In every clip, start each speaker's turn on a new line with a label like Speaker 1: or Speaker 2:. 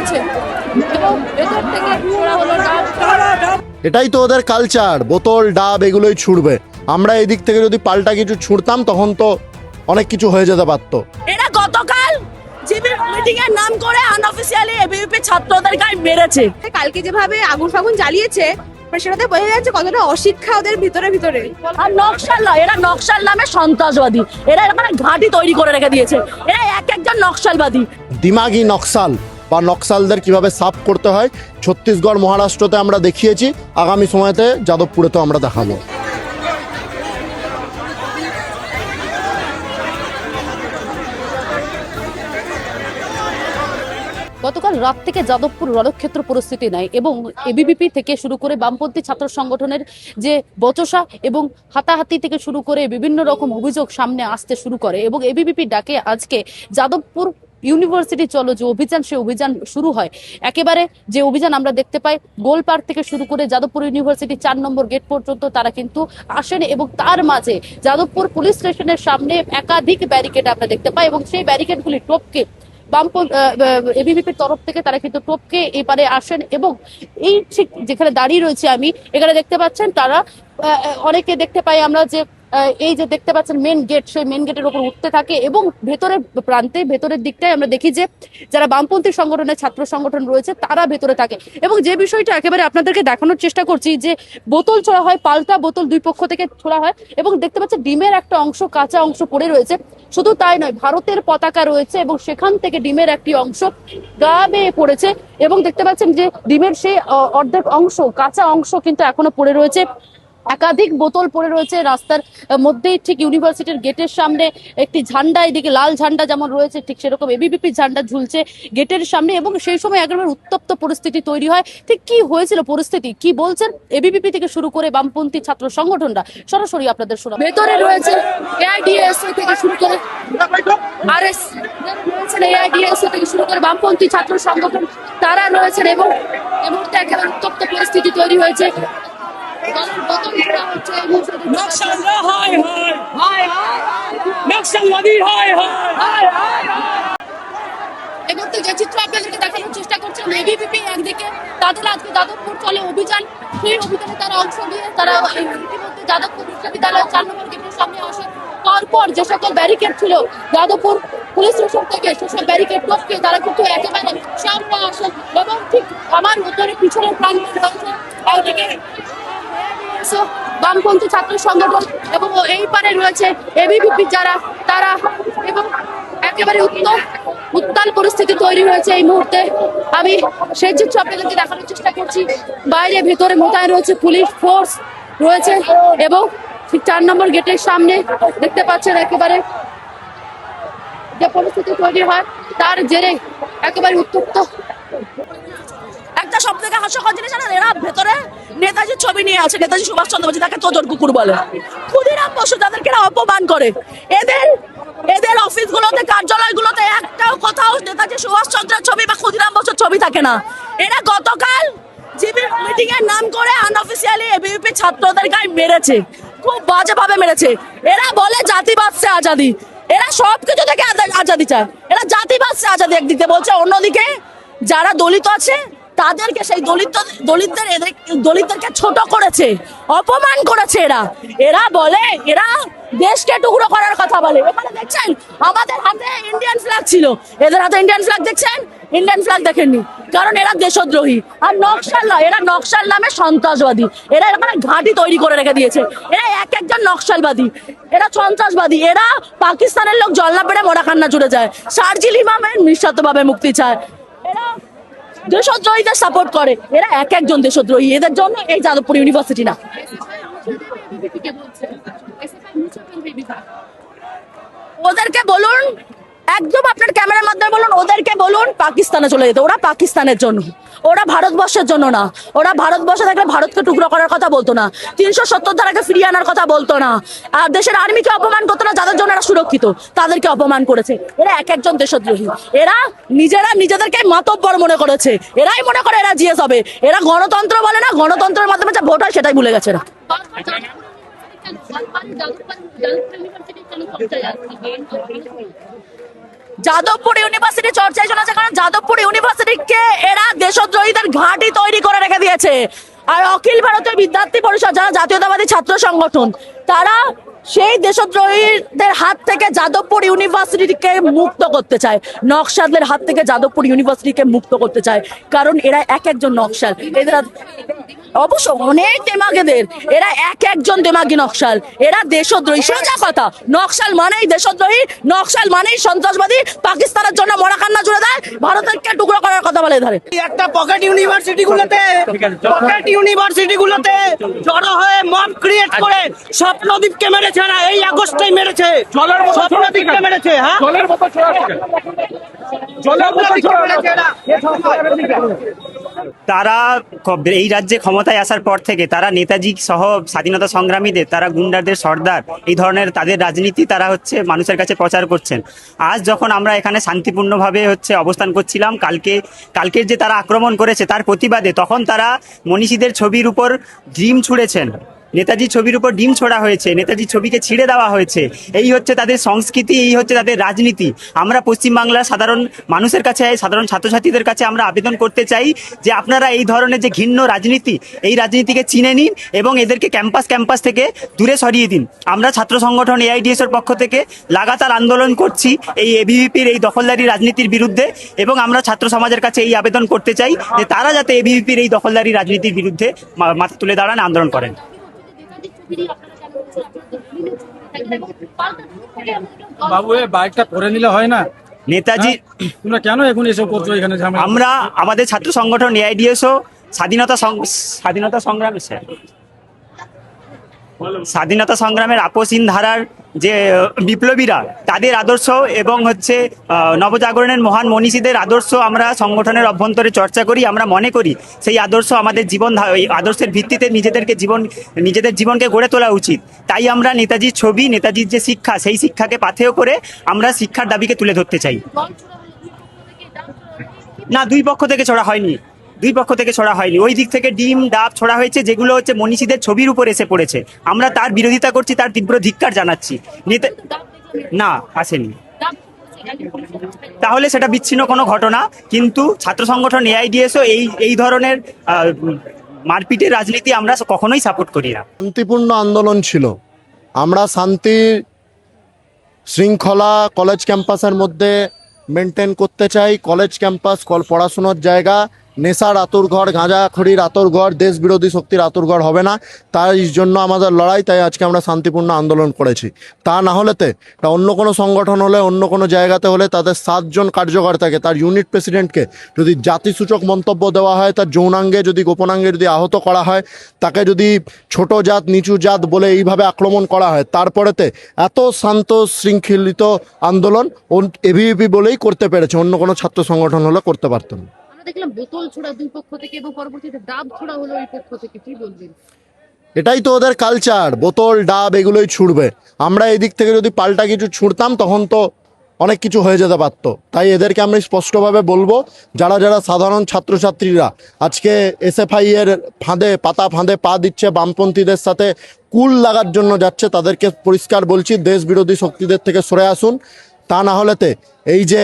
Speaker 1: রয়েছে এবং ভেতর থেকে ছোড়া হলো ডাব।
Speaker 2: এটাই তো ওদের কালচার, বোতল ডাব এগুলোই ছুড়বে। আমরা এদিক থেকে যদি পাল্টা কিছু ছুড়তাম তখন তো অনেক কিছু হয়ে যেতে পারতো।
Speaker 3: এরা গতকাল জিবি মিটিং এর নাম করে আনঅফিসিয়ালি এবিভিপি ছাত্রদের গায়ে মেরেছে।
Speaker 1: কালকে যেভাবে আগুন ফাগুন জ্বালিয়েছে সেটাতে বোঝা যাচ্ছে কতটা অশিক্ষা ওদের ভিতরে ভিতরে।
Speaker 3: আর নকশাল, এরা নকশাল নামে সন্ত্রাসবাদী। এরা এখানে ঘাঁটি তৈরি করে রেখে দিয়েছে। এরা এক একজন নকশালবাদী।
Speaker 2: দিমাগি নকশাল বা নকশালদের কিভাবে সাফ করতে হয় ছত্তিশগড় মহারাষ্ট্রতে আমরা দেখিয়েছি, আগামী সময়তে যাদবপুরে তো আমরা দেখাবো।
Speaker 4: গতকাল রাত থেকে যাদবপুর রণক্ষেত্র পরিস্থিতি নাই এবং এবিভিপি থেকে শুরু করে বামপন্থী ছাত্র সংগঠনের যে বচসা এবং হাতাহাতি থেকে শুরু করে বিভিন্ন রকম অভিযোগ সামনে আসতে শুরু করে এবং এবিভিপি ডাকে আজকে যাদবপুর ইউনিভার্সিটি চলো যে অভিযান, সে অভিযান শুরু হয়। একেবারে যে অভিযান আমরা দেখতে পাই গোলপার্ক থেকে শুরু করে যাদবপুর ইউনিভার্সিটি 4 নম্বর গেট পর্যন্ত তারা কিন্তু আসেন এবং তার মাঝে যাদবপুর পুলিশ স্টেশনের সামনে একাধিক ব্যারিকেড আমরা দেখতে পাই এবং সেই ব্যারিকেডগুলি টপকে এবিভিপির তরফ থেকে তারা কিন্তু টপকে এপারে আসেন এবং এই ঠিক যেখানে দাঁড়িয়ে রয়েছে আমি এখানে দেখতে পাচ্ছেন তারা অনেকে দেখতে পাই আমরা যে এই যে দেখতে পাচ্ছেন মেন গেট, সেই মেন গেটের উপর উঠতে থাকে এবং ভেতরের প্রান্তে ভেতরের দিকটায় আমরা দেখি যে যারা বামপন্থী সংগঠনের ছাত্র সংগঠন রয়েছে তারা ভেতরে থাকে এবং যে বিষয়টা একেবারে আপনাদেরকে দেখানোর চেষ্টা করছি যে বোতল ছোড়া হয়, পাল্টা বোতল দুই পক্ষ থেকে ছোড়া হয় এবং দেখতে পাচ্ছেন ডিমের একটা অংশ, কাঁচা অংশ পড়ে রয়েছে। শুধু তাই নয়, ভারতের পতাকা রয়েছে এবং সেখান থেকে ডিমের একটি অংশ গা বেয়ে পড়েছে এবং দেখতে পাচ্ছেন যে ডিমের সেই অর্ধেক অংশ, কাঁচা অংশ কিন্তু এখনো পড়ে রয়েছে। একাধিক বোতল পড়ে রয়েছে রাস্তার মধ্যেই। ঠিক ইউনিভার্সিটির গেটের সামনে একটি ঝান্ডা, এদিকে লাল ঝান্ডা যেমন রয়েছে ঠিক সেরকম এবিভিপি ঝান্ডা ঝুলছে গেটের সামনে এবং সেই সময় একেবারে উত্তপ্ত পরিস্থিতি তৈরি হয়। ঠিক কি হয়েছিল পরিস্থিতি, কি বলছেন এবিভিপি থেকে শুরু করে বামপন্থী ছাত্র সংগঠনরা, সরাসরি আপনাদের শোনা। ভেতরে রয়েছে এআইডিএসও থেকে শুরু করে আরএস রয়েছেন, এআইডিএসও থেকে শুরু করে বামপন্থী ছাত্র সংগঠন তারা রয়েছেন এবং এই মুহূর্তে একেবারে উত্তপ্ত পরিস্থিতি তৈরি হয়েছে। এমনতে যে চিত্র আপনাদেরকে দেখানোর চেষ্টা করছেন এবিভিপি একদিকে তাদের আজকে যাদবপুর চলে অভিযান, সেই অভিযানে তারা অংশ নিয়ে তারা ইতিমধ্যে যাদবপুর বিশ্ববিদ্যালয় 4 নম্বর গেটের সামনে আসে। তারপর যে সকল ব্যারিকেড ছিল যাদবপুর পুলিশ স্টেশন থেকে সেসব ব্যারিকেড টপকে তারা কিন্তু একেবারে সামনে আসে এবং ঠিক আমার উত্তরে পিছনের প্রান্তে রয়েছে একদিকে বামপন্থী ছাত্র সংগঠন এবং এই পারে রয়েছে এবিভিপি যারা তারা এবং একেবারে উত্তাল পরিস্থিতি তৈরি হয়েছে এই মুহূর্তে। আমি সেই চিত্র আপনাদেরকে দেখানোর চেষ্টা করছি। বাইরে ভেতরে মোতায়েন রয়েছে পুলিশ ফোর্স রয়েছে এবং ঠিক 4 নম্বর গেটের সামনে দেখতে পাচ্ছেন একেবারে যে পরিস্থিতি তৈরি হয় তার জেরে একেবারে উত্তপ্ত।
Speaker 3: একটা সব থেকে হাস্যকর জিনিস জানেন, এরা ভেতরে নেতাজির ছবি নিয়ে আছে, নেতাজি সুভাষচন্দ্র বসু, তাকে তোজর কুকুর বলে। ক্ষুদিরাম বসু যাদেরকে এরা অপমান করে, এদের অফিসগুলোতে কার্যালয়গুলোতে একটাও কোথাও নেতাজি সুভাষচন্দ্রের ছবি বা ক্ষুদিরাম বসুর ছবি থাকে না। এরা গতকাল জিবি মিটিং এর নাম করে আনঅফিসিয়ালি এবিভিপি ছাত্রদের গায়ে মেরেছে, খুব বাজেভাবে মেরেছে। এরা বলে জাতিবাদ সে আজাদি, এরা সবকিছু থেকে আজাদি চায়। এরা জাতিবাদ সে আজাদি একদিকে বলছে, অন্যদিকে যারা দলিত আছে তাদেরকে সেই দলিতদেরকে ছোট করেছে, অপমান করেছে। এরা বলে এরা দেশকে টুকরো করার কথা বলে। এখানে দেখছেন আমাদের হাতে ইন্ডিয়ান ফ্ল্যাগ ছিল, এদের হাতে ইন্ডিয়ান ফ্ল্যাগ দেখছেন, ইন্ডিয়ান ফ্ল্যাগ দেখেননি, কারণ এরা দেশদ্রোহী। আর নকশাল নয়, এরা নকশাল নামে সন্ত্রাসবাদী। এরা এখানে ঘাঁটি তৈরি করে রেখে দিয়েছে। এরা এক একজন নকশালবাদী, এরা সন্ত্রাসবাদী। এরা পাকিস্তানের লোক জল না পেড়ে মোড়াখান্না জুড়ে যায়, শারজিল ইমামের নিঃশর্তভাবে মুক্তি চায়। এরা দেশদ্রোহীদের সাপোর্ট করে। এরা এক একজন দেশদ্রোহী, এদের জন্য এই যাদবপুর ইউনিভার্সিটি না। ওদেরকে বলুন, একদম আপনার ক্যামেরার মাধ্যমে বলুন, ওদেরকে বলুন পাকিস্তানে চলে যেতে। ওরা পাকিস্তানের জন্য, ওরা ভারতবর্ষের জন্য না। ওরা ভারতবর্ষে থাকলে ভারতকে টুকরো করার কথা বলতো না, 370 ধারাকে ফিরিয়ে আনার কথা বলতো না, আর দেশের আর্মিকে অপমান করতো না, যাদের জন্য এরা সুরক্ষিত তাদেরকে অপমান করেছে। এরা এক একজন দেশদ্রোহী। এরা নিজেদেরকে মাতব্বর মনে করেছে। এরাই মনে করে এরা জিএস হবে। এরা গণতন্ত্র বলে না, গণতন্ত্রের মাধ্যমে যা ভোট হয় সেটাই ভুলে গেছে এরা। যাদবপুর ইউনিভার্সিটি চর্চায় শোনা যায়, কারণ যাদবপুর ইউনিভার্সিটিকে এরা দেশদ্রোহীদের ঘাঁটি তৈরি করে রেখে দিয়েছে। আর অখিল ভারতীয় বিদ্যার্থী পরিষদ, যারা জাতীয়তাবাদী ছাত্র সংগঠন, তারা সেই দেশদ্রোহীদের হাত থেকে যাদবপুর ইউনিভার্সিটিকে মুক্ত করতে চায়, নকশালদের হাত থেকে যাদবপুর ইউনিভার্সিটিকে মুক্ত করতে চায়, কারণ এরা এক একজন নকশাল। এদের অবশ্য অনেক দেমাগেদের, এরা এক একজন দেমাগি নকশাল, এরা দেশদ্রোহী। সোজা কথা, নকশাল মানেই দেশদ্রোহী, নকশাল মানেই সন্ত্রাসবাদী, পাকিস্তানের জন্য মরা কান্না জুড়ে দেয়, ভারতকে টুকরো করার কথা বলে ধরে।
Speaker 5: একটা পকেট ইউনিভার্সিটিগুলোতে জড়ো হয়ে মব ক্রিয়েট করে স্বপ্নদীপকে মেরেছে না, এই আগস্টেই মেরেছে, স্বপ্নদীপকে মেরেছে। হ্যাঁ,
Speaker 6: তারা এই রাজ্যে ক্ষমতায় আসার পর থেকে তারা নেতাজি সহ স্বাধীনতা সংগ্রামীদের, তারা গুন্ডাদের সর্দার, এই ধরনের তাদের রাজনীতি তারা মানুষের কাছে প্রচার করছেন। আজ যখন আমরা এখানে শান্তিপূর্ণভাবে অবস্থান করছিলাম, কালকের যে তারা আক্রমণ করেছে তার প্রতিবাদে, তখন তারা মনীষীদের ছবির উপর ডিম ছুঁড়েছেন, নেতাজির ছবির উপর ডিম ছোড়া হয়েছে, নেতাজির ছবিকে ছিঁড়ে দেওয়া হয়েছে। এই হচ্ছে তাদের সংস্কৃতি, এই হচ্ছে তাদের রাজনীতি। আমরা পশ্চিমবাংলার সাধারণ মানুষের কাছে, সাধারণ ছাত্রছাত্রীদের কাছে আমরা আবেদন করতে চাই যে আপনারা এই ধরনের যে ঘৃণ্য রাজনীতি, এই রাজনীতিকে চিনে নিন এবং এদেরকে ক্যাম্পাস থেকে দূরে সরিয়ে দিন। আমরা ছাত্র সংগঠন AIDS এর পক্ষ থেকে লাগাতার আন্দোলন করছি এই ABVPর এই দখলদারি রাজনীতির বিরুদ্ধে, এবং আমরা ছাত্র সমাজের কাছে এই আবেদন করতে চাই যে তারা যাতে ABVPর এই দখলদারি রাজনীতির বিরুদ্ধে মাথা তুলে দাঁড়ান, আন্দোলন করেন।
Speaker 7: বাবু, এই বাইকটা করে নিলে হয় না?
Speaker 6: নেতাজি,
Speaker 7: তোমরা কেন এখন এসব করছো এখানে?
Speaker 6: আমরা আমাদের ছাত্র সংগঠন AIDS ও স্বাধীনতা সংগ্রামের আপসহীন ধারার যে বিপ্লবীরা, তাদের আদর্শ এবং নবজাগরণের মহান মনীষীদের আদর্শ আমরা সংগঠনের অভ্যন্তরে চর্চা করি। আমরা মনে করি সেই আদর্শ আমাদের এই আদর্শের ভিত্তিতে নিজেদের জীবনকে গড়ে তোলা উচিত। তাই আমরা নেতাজির ছবি, নেতাজির যে শিক্ষা, সেই শিক্ষাকে পাথেয় করে আমরা শিক্ষার দাবিকে তুলে ধরতে চাই। না, দুই পক্ষ থেকে ছোড়া হয়নি, ওই দিক থেকে ডিম ডাব ছোড়া হয়েছে, যেগুলো মনীষীদের ছবির উপর এসে পড়েছে। আমরা তার বিরোধিতা করছি, তার তীব্র ধিক্কার জানাচ্ছি। না, আসেনি, তাহলে সেটা বিচ্ছিন্ন কোনো ঘটনা। কিন্তু ছাত্র সংগঠন AIDS ও এই ধরনের মারপিটের রাজনীতি আমরা কখনোই সাপোর্ট করি না।
Speaker 2: শান্তিপূর্ণ আন্দোলন ছিল। আমরা শান্তি শৃঙ্খলা কলেজ ক্যাম্পাসের মধ্যে মেনটেন করতে চাই। কলেজ ক্যাম্পাস পড়াশোনার জায়গা, নেশার আতুরঘর, গাঁজাখড়ির আতুরঘর, দেশ বিরোধী শক্তির আতুরঘর হবে না। তাই জন্য আমাদের লড়াই। তাই আজকে আমরা শান্তিপূর্ণ আন্দোলন করেছি। তা না হলেতে অন্য কোনো সংগঠন হলে, অন্য কোনো জায়গাতে হলে, তাদের 7 জন কার্যকর্তাকে, তার ইউনিট প্রেসিডেন্টকে যদি জাতিসূচক মন্তব্য দেওয়া হয়, তার যৌনাঙ্গে যদি গোপনাঙ্গে যদি আহত করা হয়, তাকে যদি ছোট জাত নিচু জাত বলে এইভাবে আক্রমণ করা হয়, তারপরেতে এত শান্ত শৃঙ্খলিত আন্দোলন ABVP বলেই করতে পেরেছে। অন্য কোনো ছাত্র সংগঠন হলে করতে পারত না।
Speaker 4: দেখলাম বোতল ছোড়া দুই পক্ষ থেকে এবং পরবর্তীতে ডাব ছোড়া হলো ওই পক্ষ থেকে, কি বলবেন?
Speaker 2: এটাই তো ওদের কালচার, বোতল ডাব এগুলোই ছুড়বে। আমরা এদিক থেকে যদি পাল্টা কিছু ছুড়তাম তখন তো অনেক কিছু হয়ে যেতে পারত। তাই এদেরকে আমি স্পষ্টভাবে বলবো, যারা সাধারণ ছাত্রছাত্রীরা আজকে SFI এর পাতা ফাঁদে পা দিচ্ছে, বামপন্থীদের সাথে কুল লাগার জন্য যাচ্ছে, তাদেরকে পরিষ্কার বলছি, দেশ বিরোধী শক্তিদের থেকে সরে আসুন। তা না হলেতে এই যে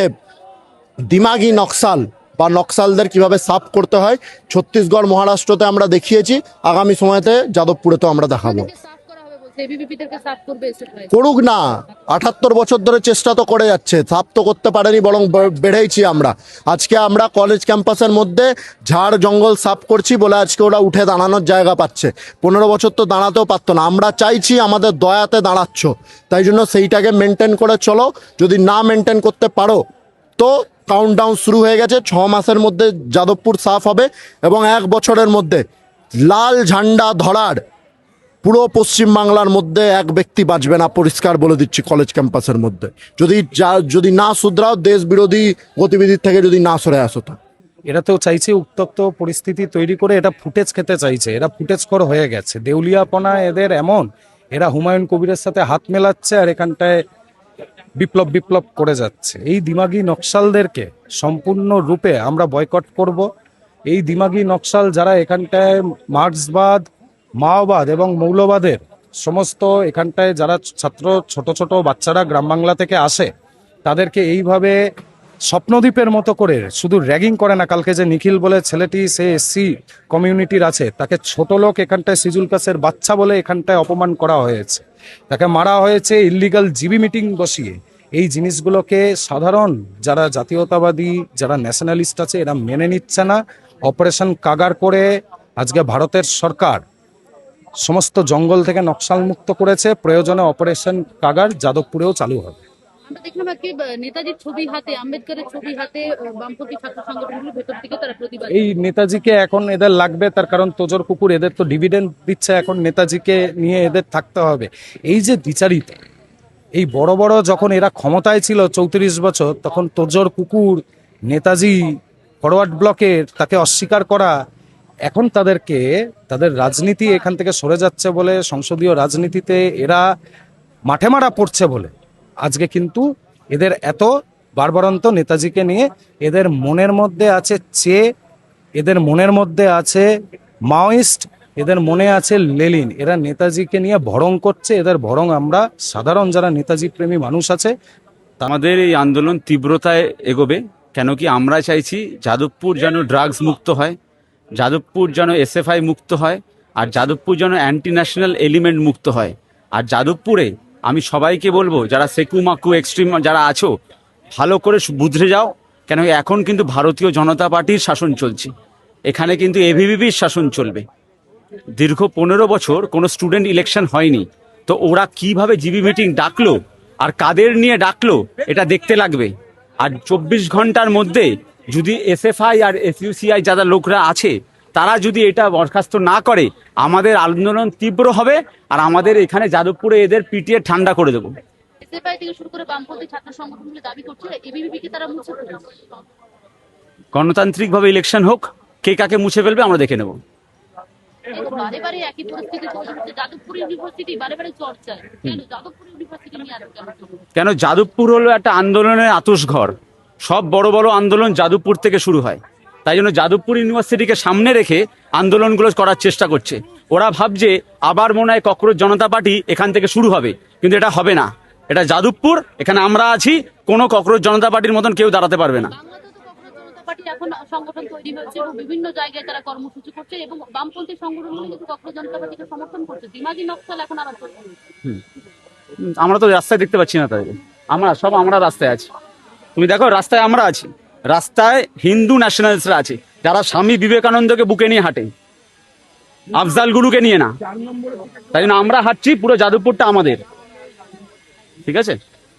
Speaker 2: দিমাগি নকশাল বা নকশালদের কিভাবে সাফ করতে হয়, ছত্তিশগড় মহারাষ্ট্রতে আমরা দেখিয়েছি, আগামী সময়তে যাদবপুরে তো আমরা দেখাবো। করুক না, 78 বছর ধরে চেষ্টা তো করে যাচ্ছে, সাফ তো করতে পারেনি, বরং বেড়েইছি আমরা। আজকে আমরা কলেজ ক্যাম্পাসের মধ্যে ঝাড় জঙ্গল সাফ করছি বলে আজকে ওরা উঠে দাঁড়ানোর জায়গা পাচ্ছে। 15 বছর তো দাঁড়াতেও পারতো না। আমরা চাইছি আমাদের দয়াতে দাঁড়াচ্ছ, তাই জন্য সেইটাকে মেনটেন করে চলো। যদি না মেনটেন করতে পারো তো কাউন্টডাউন শুরু হয়ে গেছে। 6 মাসের মধ্যে যাদবপুর সাফ হবে এবং 1 বছরের মধ্যে লাল ঝান্ডা ধরার পুরো পশ্চিমবাংলার মধ্যে এক ব্যক্তি বাঁচবে না, পরিষ্কার বলে দিচ্ছি। কলেজ ক্যাম্পাসের মধ্যে যদি না শুধরাও, দেশ বিরোধী গতিবিধির থেকে যদি না সরে আসো।
Speaker 7: এরা তো চাইছে উত্তপ্ত পরিস্থিতি তৈরি করে, এটা ফুটেজ খেতে চাইছে। এরা ফুটেজখোর হয়ে গেছে, দেউলিয়াপনা এদের এমন। এরা হুমায়ুন কবিরের সাথে হাত মেলাচ্ছে আর এখানটায় বিপ্লব করে যাচ্ছে। এই দিমাগি নকশালদেরকে সম্পূর্ণ রূপে আমরা বয়কট করব। এই দিমাগি নকশাল যারা এখানটায় মার্ক্সবাদ, মাওবাদ এবং মৌলবাদের সমস্ত এখানটায় যারা ছোট বাচ্চারা গ্রাম বাংলা থেকে আসে, তাদেরকে এইভাবে স্বপ্নদ্বীপের মতো করে শুধু র্যাগিং করে না। কালকে যে নিখিল বলে ছেলেটি, সে এসসি কমিউনিটির আছে, তাকে ছোট লোক এখানটায় সিজুল কাসের বাচ্চা বলে এখানটায় অপমান করা হয়েছে, তাকে মারা হয়েছে ইল্লিগাল জিবি মিটিং বসিয়ে। এই জিনিসগুলোকে সাধারণ যারা জাতীয়তাবাদী, যারা ন্যাশনালিস্ট আছে, এরা মেনে নিচ্ছে না। অপারেশন কাগার করে আজকে ভারতের সরকার সমস্ত জঙ্গল থেকে নকশাল মুক্ত করেছে। প্রয়োজনে অপারেশন কাগার যাদবপুরেও চালু হবে।
Speaker 4: আমরা দেখলাম আজকে নেতাজির ছবি হাতে, আম্বেদকরের ছবি হাতে বামপন্থী ছাত্র সংগঠনগুলো ভেতর থেকে তারা প্রতিবাদ।
Speaker 7: এই নেতাজিকে এখন এদের লাগবে, তার কারণ তোজর কুকুর এদের তো ডিভিডেন্ড দিচ্ছে, এখন নেতাজিকে নিয়ে এদের থাকতে হবে। এই যে দ্বিচারিত, এই বড় বড় যখন এরা ক্ষমতায় ছিল 34 বছর, তখন তোজর কুকুর নেতাজি ফরওয়ার্ড ব্লকের তাকে অস্বীকার করা, এখন তাদেরকে তাদের রাজনীতি এখান থেকে সরে যাচ্ছে বলে, সংসদীয় রাজনীতিতে এরা মাঠে মারা পড়ছে বলে আজকে কিন্তু এদের এত বারবারন্ত নেতাজিকে নিয়ে। এদের মনের মধ্যে আছে এদের মনের মধ্যে আছে মাওয়িস্ট, এদের মনে আছে লেনিন। এরা নেতাজিকে নিয়ে ভরং করছে, এদের ভরং আমরা সাধারণ যারা নেতাজি প্রেমী মানুষ আছে।
Speaker 8: আমাদের এই আন্দোলন তীব্রতায় এগোবে, কেন কি আমরা চাইছি যাদবপুর যেন ড্রাগস মুক্ত হয়, যাদবপুর যেন এসএফআই মুক্ত হয়, আর যাদবপুর যেন অ্যান্টি ন্যাশনাল এলিমেন্ট মুক্ত হয়। আর যাদবপুরে আমি সবাইকে বলবো, যারা সেকু মাকু এক্সট্রিম যারা আছো, ভালো করে বুঝে যাও, কেন এখন কিন্তু ভারতীয় জনতা পার্টির শাসন চলছে, এখানে কিন্তু এবিভিপির শাসন চলবে। দীর্ঘ 15 বছর কোনো স্টুডেন্ট ইলেকশন হয়নি, তো ওরা কিভাবে জিবি মিটিং ডাকলো আর কাদের নিয়ে ডাকলো এটা দেখতে লাগবে। আর 24 ঘন্টার মধ্যে যদি এসএফআই আর এসইউসিআই যারা লোকরা আছে তারা যদি এটা বরখাস্ত না করে, আমাদের আন্দোলন তীব্র হবে, আর আমাদের এখানে যাদবপুরে এদের পিটিয়ে ঠান্ডা করে দেবো।
Speaker 4: এসএফআই থেকে শুরু করে বামপন্থী ছাত্র সংগঠনগুলো দাবি করছে এবিভিপি কে তারা মুছে ফেলবে।
Speaker 8: গণতান্ত্রিকভাবে ইলেকশন হোক, কে কাকে মুছে ফেলবে আমরা দেখে নেব।
Speaker 4: বারে বারে একই পরিস্থিতি তৈরি হচ্ছে, যাদবপুর ইউনিভার্সিটি বারে বারে চর্চায়, কেন যাদবপুর ইউনিভার্সিটি নিয়ে আর
Speaker 8: কেন যাদবপুর হলো একটা আন্দোলনের আতশঘর, সব বড় বড় আন্দোলন যাদবপুর থেকে শুরু হয়, তাই জন্য যাদবপুর ইউনিভার্সিটিকে সামনে রেখে আন্দোলনগুলো করার চেষ্টা করছে। ওরা ভাবছে আবার মনে হয় ককরোচ জনতা পার্টি এখান থেকে শুরু হবে, কিন্তু এটা হবে না। এটা যাদবপুর, এখানে আমরা আছি, কোনো ককরোচ জনতা পার্টির মতন কেউ দাঁড়াতে পারবে না।
Speaker 4: পার্টি এখন সংগঠন তৈরি হয়েছে এবং বিভিন্ন জায়গায় তারা কর্মসূচি করছে এবং বামপন্থী সংগঠনগুলো কিন্তু ককরোচ জনতা পার্টিকে সমর্থন করছে। দিমাগি নকশাল এখন আবার চলছে।
Speaker 8: আমরা তো রাস্তায় দেখতে পাচ্ছি না তাদের, আমরা রাস্তায় আছি। তুমি দেখো রাস্তায় আমরা আছি, রাস্তায় হিন্দু ন্যাশনালিস্টরা আছে, যারা স্বামী বিবেকানন্দকে বুকে নিয়ে হাঁটে, আফজাল গুরুকে নিয়ে না। তাই জন্য আমরা হাঁটছি, পুরো যাদবপুরটা আমাদের, ঠিক আছে।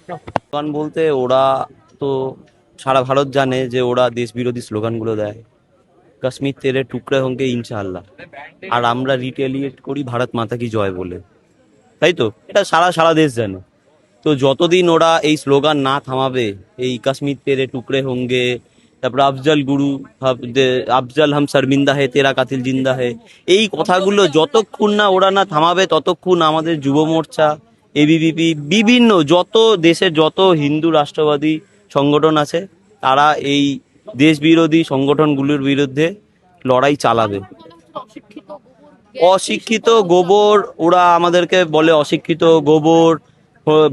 Speaker 9: স্লোগান বলতে ওরা তো সারা ভারত জানে যে ওরা দেশ বিরোধী স্লোগানগুলো দেয়, কাশ্মীর তেরে টুকরে হোঙ্গে ইনশাআল্লাহ, আর আমরা রিটেলিয়েট করি ভারত মাতা কি জয় বলে, তাই তো? এটা সারা দেশ জানে। তো যতদিন ওরা এই স্লোগান না থামাবে, এই কাশ্মীর তেরে টুকরে হোঙ্গে, তারপর আফজল গুরু, আফজল হাম শর্মিন্দা হে তেরা কাতিল জিন্দা হে, এই কথাগুলো যতক্ষণ না ওরা না থামাবে, ততক্ষণ আমাদের যুব মোর্চা, এবিভিপি, বিভিন্ন যত দেশের যত হিন্দু রাষ্ট্রবাদী সংগঠন আছে, তারা এই দেশ বিরোধী সংগঠনগুলোর বিরুদ্ধে লড়াই চালাবে। অশিক্ষিত গোবর, ওরা আমাদেরকে বলে অশিক্ষিত গোবর,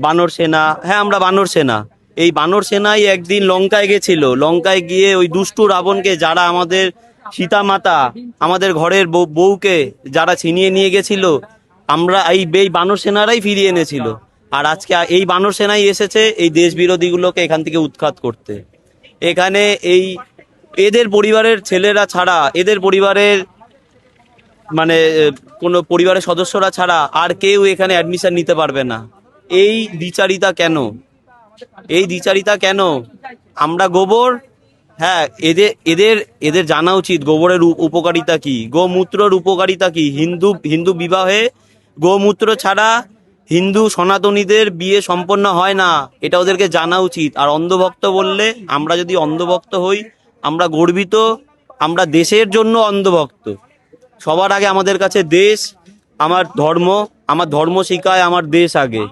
Speaker 9: বানর সেনা। হ্যাঁ, আমরা বানর সেনা। এই বানর সেনাই একদিন লঙ্কায় গেছিল, লঙ্কায় গিয়ে ওই দুষ্টু রাবণকে, যারা আমাদের সীতা মাতা, আমাদের ঘরের বউকে যারা ছিনিয়ে নিয়ে গেছিল, আমরা এই বানর সেনারাই ফিরিয়ে এনেছিল। আর আজকে এই বানর সেনাই এসেছে এই দেশ বিরোধীগুলোকে এখান থেকে উৎখাত করতে। এখানে এদের পরিবারের ছেলেরা ছাড়া, এদের পরিবারের মানে কোনো পরিবারের সদস্যরা ছাড়া আর কেউ এখানে অ্যাডমিশন নিতে পারবে না। এই দ্বিচারিতা কেন? এই দ্বিচারিতা কেন? আমরা গোবর, হ্যাঁ, এদের জানা উচিত গোবরের উপকারিতা কি, গোমূত্রর উপকারিতা কি। হিন্দু বিবাহে গোমূত্র ছাড়া হিন্দু সনাতনীদের বিয়ে সম্পন্ন হয় না, এটা ওদেরকে জানা উচিত। আর অন্ধভক্ত বললে, আমরা যদি অন্ধভক্ত হই, আমরা গর্বিত, আমরা দেশের জন্য অন্ধভক্ত। সবার আগে আমাদের কাছে দেশ, আমার ধর্ম শেখায় আমার দেশ আগে,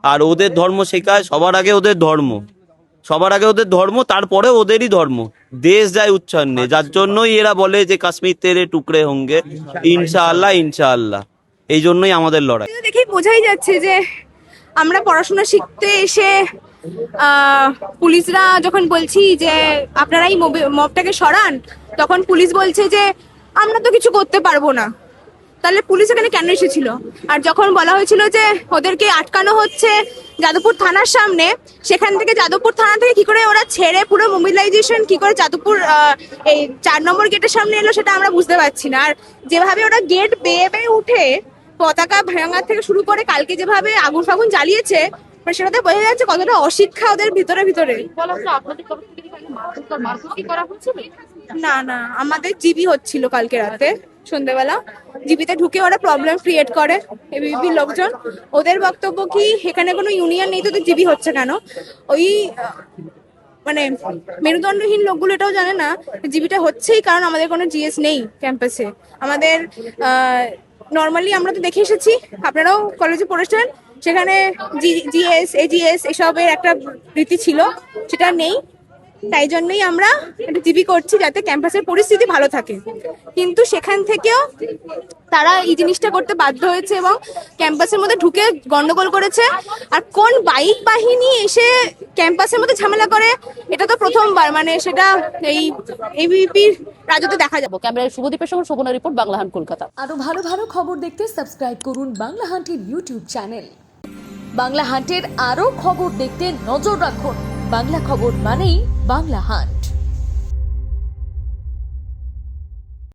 Speaker 9: আর ওদের ধর্ম শেখায় সবার আগে ওদের ধর্ম, তারপরে ওদেরই ধর্ম। দেশ যায় উচ্ছন্নে, যার জন্যই এরা বলে যে কাশ্মীর তেরে টুকরে হোঙ্গে ইনশাআল্লাহ। এই জন্যই আমাদের লড়াই।
Speaker 1: দেখেই বোঝাই যাচ্ছে যে আমরা পড়াশোনা শিখতে এসে পুলিশরা যখন বলছি যে আপনারাই মবটাকে সরান, তখন পুলিশ বলছে যে আমরা তো কিছু করতে পারবো না। তাহলে পুলিশ এখানে কেন এসেছিল? আর যখন বলা হয়েছিল যে ওদেরকে আটকানো হচ্ছে যাদবপুর থানার সামনে, সেখান থেকে যাদবপুর থানা থেকে কি করে ওরা ছেড়ে পুরো মোবিলাইজেশন কি করে যাদবপুর এই 4 নম্বর গেটের সামনে এলো সেটা আমরা বুঝতে পারছি না। আর যেভাবে ওরা গেট বেয়ে বেয়ে উঠে পতাকা ভাঙার থেকে শুরু করে কালকে যেভাবে আগুন ফাগুন জ্বালিয়েছে, মানে সেটাতে বোঝা যাচ্ছে কতটা অশিক্ষা ওদের ভিতরে ভিতরে। না না, আমাদের জিবি হচ্ছিল কালকে রাতে সন্ধ্যেবেলা, জিবিতে ঢুকে ওরা প্রবলেম ক্রিয়েট করে এবিপি লোকজন। ওদের বক্তব্য কি এখানে কোনো ইউনিয়ন নেই, তো ওদের জিবি হচ্ছে কেন? ওই মানে মেরুদণ্ডহীন লোকগুলো এটাও জানে না জিবিটা হচ্ছেই কারণ আমাদের কোনো জিএস নেই ক্যাম্পাসে। আমাদের নর্মালি আমরা তো দেখে এসেছি, আপনারাও কলেজে পড়েছেন, সেখানে জিএস এজিএস এসবের একটা রীতি ছিল, সেটা নেই। তাই জন্যই আমরা এটা জিবি করছি যাতে ক্যাম্পাসের পরিস্থিতি ভালো থাকে। কিন্তু সেখান থেকেও তারা এই জিনিসটা করতে বাধ্য হয়েছে এবং ক্যাম্পাসের মধ্যে ঢুকে গন্ডগোল করেছে। আর কোন বাইক বাহিনী এসে ক্যাম্পাসের মধ্যে ঝামেলা করে এটা তো প্রথমবার, মানে সেটা এই এবিপির রাজত্বে দেখা যাবে।
Speaker 4: ক্যামেরায় শুভদীপের সঙ্গে শোভনা রিপোর্ট, বাংলাহান, কলকাতা।
Speaker 10: আরো ভালো ভালো খবর দেখতে সাবস্ক্রাইব করুন বাংলা হান্টের ইউটিউব চ্যানেল। বাংলা হান্টের আরো খবর দেখতে নজর রাখুন। বাংলা খবর মানেই বাংলা হান্ট।